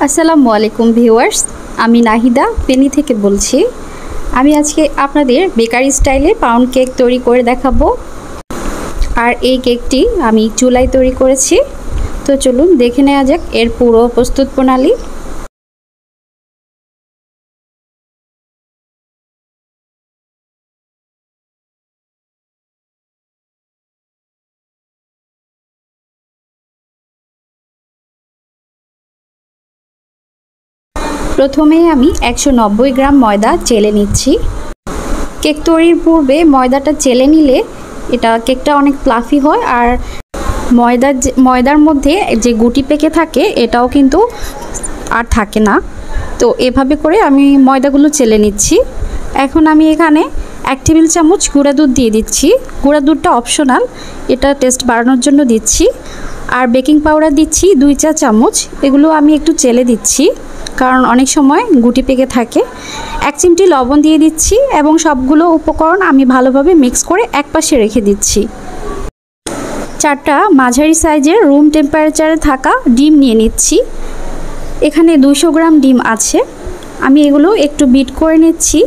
আসসালামু আলাইকুম ভিউয়ার্স, আমি নাহিদা পেনি থেকে বলছি। আমি আজকে আপনাদের বেকারি স্টাইলে পাউন্ড কেক তৈরি করে দেখাবো। আর এই কেকটি আমি চুলায় তৈরি করেছি। তো চলুন দেখে নেওয়া যাক এর পুরো প্রস্তুত প্রণালী। প্রথমে আমি 190 গ্রাম ময়দা চেলে নিচ্ছি। কেক তৈরির পূর্বে ময়দাটা চেলে নিলে এটা কেকটা অনেক ফ্লাফি হয়, আর ময়দার মধ্যে যে গুটি পেকে থাকে এটাও কিন্তু আর থাকে না। তো এভাবে করে আমি ময়দাগুলো চেলে নিচ্ছি। এখন আমি এখানে 1 টেবিল চামচ গুঁড়া দুধ দিয়ে দিচ্ছি। গুঁড়া দুধটা অপশনাল, এটা টেস্ট বাড়ানোর জন্য দিচ্ছি। আর বেকিং পাউডার দিচ্ছি 2 চা চামচ। এগুলো আমি একটু চেলে দিচ্ছি কারণ অনেক সময় গুটি পেকে থাকে। 1 চিমটি লবণ দিয়ে দিচ্ছি এবং সবগুলো উপকরণ আমি ভালোভাবে মিক্স করে একপাশে রেখে দিচ্ছি। 4টা মাঝারি সাইজের রুম টেম্পারেচারে থাকা ডিম নিয়ে নিচ্ছি। এখানে 200 গ্রাম ডিম আছে। আমি এগুলো একটু বিট করে নিচ্ছি।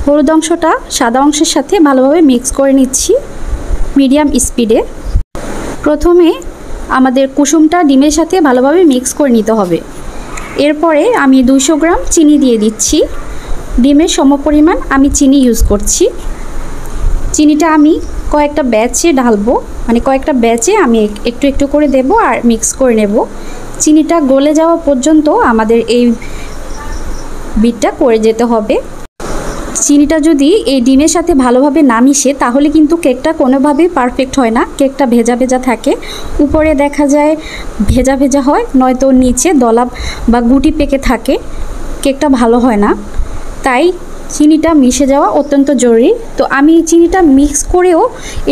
হলুদ অংশটা সাদা অংশের সাথে ভালোভাবে মিক্স করে নিচ্ছি মিডিয়াম স্পিডে। প্রথমে আমাদের কুসুমটা ডিমের সাথে ভালোভাবে মিক্স করে নিতে হবে। এরপরে আমি 200 গ্রাম চিনি দিয়ে দিচ্ছি। ডিমের সমপরিমাণ আমি চিনি ইউজ করছি। চিনিটা আমি কয়েকটা ব্যাচে ঢালবো, মানে কয়েকটা ব্যাচে আমি একটু একটু করে দেব আর মিক্স করে নেব। চিনিটা গলে যাওয়া পর্যন্ত আমাদের এই বিটটা করে যেতে হবে। চিনিটা যদি এই ডিমের সাথে ভালোভাবে না মিশে তাহলে কিন্তু কেকটা কোনোভাবেই পারফেক্ট হয় না। কেকটা ভেজা ভেজা থাকে, উপরে দেখা যায় ভেজা ভেজা হয়, নয়তো নিচে দলা বা গুটি পেকে থাকে, কেকটা ভালো হয় না। তাই চিনিটা মিশে যাওয়া অত্যন্ত জরুরি। তো আমি চিনিটা মিক্স করেও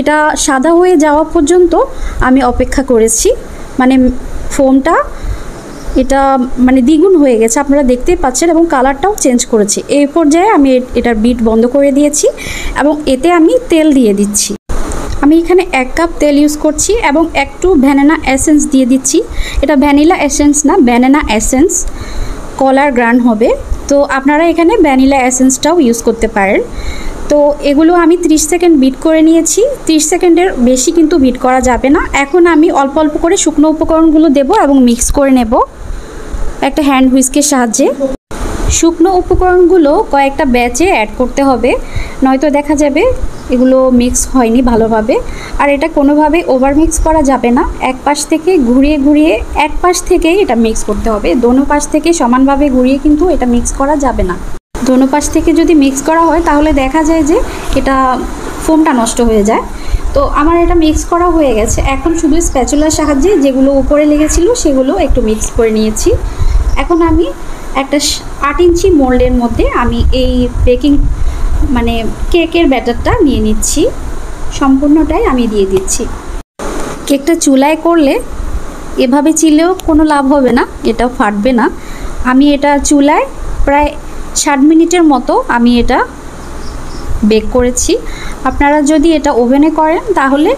এটা সাদা হয়ে যাওয়া পর্যন্ত আমি অপেক্ষা করেছি। মানে ফোমটা এটা মানে দ্বিগুণ হয়ে গেছে, আপনারা দেখতেই পাচ্ছেন, এবং কালারটাও চেঞ্জ করেছি। এই পর্যায়ে আমি এটার বিট বন্ধ করে দিয়েছি এবং এতে আমি তেল দিয়ে দিচ্ছি। আমি এখানে 1 কাপ তেল ইউজ করছি এবং একটু ভ্যানিলা এসেন্স দিয়ে দিচ্ছি। এটা ভ্যানিলা এসেন্স না, ব্যানানা এসেন্স, কলার গ্রান হবে। তো আপনারা এখানে ভ্যানিলা এসেন্সটাও ইউজ করতে পারেন। তো এগুলো আমি 30 সেকেন্ড বিট করে নিয়েছি। 30 সেকেন্ডের বেশি কিন্তু বিট করা যাবে না। এখন আমি অল্প অল্প করে শুকনো উপকরণগুলো দেব এবং মিক্স করে নেব একটা হ্যান্ড হুইস্কের সাহায্যে। শুকনো উপকরণগুলো কয়েকটা ব্যাচে অ্যাড করতে হবে, নয়তো দেখা যাবে এগুলো মিক্স হয়নি ভালোভাবে। আর এটা কোনোভাবে ওভার মিক্স করা যাবে না। এক পাশ থেকে ঘুরিয়ে ঘুরিয়ে এক পাশ থেকেই এটা মিক্স করতে হবে। দোনো পাশ থেকে সমানভাবে ঘুরিয়ে কিন্তু এটা মিক্স করা যাবে না। দোনো পাশ থেকে যদি মিক্স করা হয় তাহলে দেখা যায় যে এটা ফোমটা নষ্ট হয়ে যায়। তো আমার এটা মিক্স করা হয়ে গেছে। এখন শুধু স্প্যাচুলার সাহায্যে যেগুলো উপরে লেগেছিল সেগুলো একটু মিক্স করে নিয়েছি। এখন আমি একটা 8 ইঞ্চি মোল্ডের মধ্যে আমি এই বেকিং মানে কেকের ব্যাটারটা নিয়ে নিচ্ছি। সম্পূর্ণটাই আমি দিয়ে দিচ্ছি। কেকটা চুলায় করলে এভাবে চিলেও কোনো লাভ হবে না, এটা ফাটবে না। আমি এটা চুলায় প্রায় 60 মিনিটের মতো আমি এটা বেক করেছি। আপনারা যদি এটা ওভেনে করেন তাহলে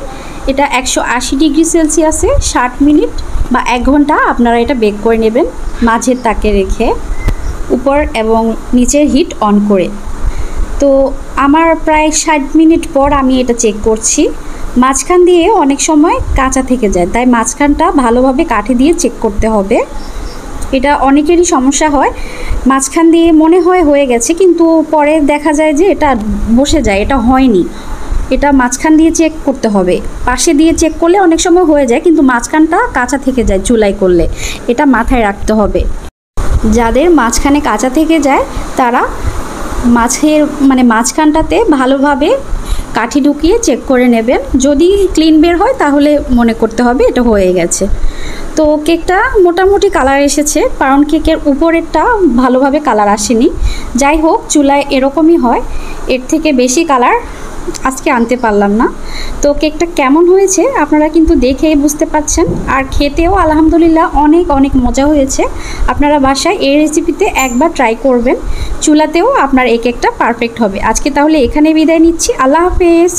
এটা 180 ডিগ্রি সেলসিয়াসে 60 মিনিট বা 1 ঘন্টা আপনারা এটা বেক করে নেবেন, মাঝের তাকে রেখে উপর এবং নিচের হিট অন করে। তো আমার প্রায় 60 মিনিট পর আমি এটা চেক করছি। মাঝখান দিয়ে অনেক সময় কাঁচা থেকে যায়, তাই মাঝখানটা ভালোভাবে কাঠি দিয়ে চেক করতে হবে। এটা অনেকেরই সমস্যা হয়, মাঝখান দিয়ে মনে হয় হয়ে গেছে কিন্তু পরে দেখা যায় যে এটা বসে যায়, এটা হয়নি। এটা মাঝখান দিয়ে চেক করতে হবে। পাশে দিয়ে চেক করলে অনেক সময় হয়ে যায় কিন্তু মাঝখানটা কাঁচা থেকে যায় চুলাই করলে, এটা মাথায় রাখতে হবে। যাদের মাঝখানে কাঁচা থেকে যায় তারা মাঝখানটাতে ভালোভাবে কাঠি ঢুকিয়ে চেক করে নেবেন। যদি ক্লিন বের হয় তাহলে মনে করতে হবে এটা হয়ে গেছে। তো কেকটা মোটামুটি কালার এসেছে। পাউন্ড কেকের উপরেরটা ভালোভাবে কালার আসেনি। যাই হোক, চুলায় এরকমই হয়, এর থেকে বেশি কালার আজকে আনতে পারলাম না। তো কেকটা কেমন হয়েছে আপনারা কিন্তু দেখেই বুঝতে পারছেন। আর খেতেও আলহামদুলিল্লাহ অনেক অনেক মজা হয়েছে। আপনারা বাসায় এই রেসিপিতে একবার ট্রাই করবেন, চুলাতেও আপনার এই কেকটা পারফেক্ট হবে। আজকে তাহলে এখানে বিদায় নিচ্ছি। আল্লাহ হাফেজ।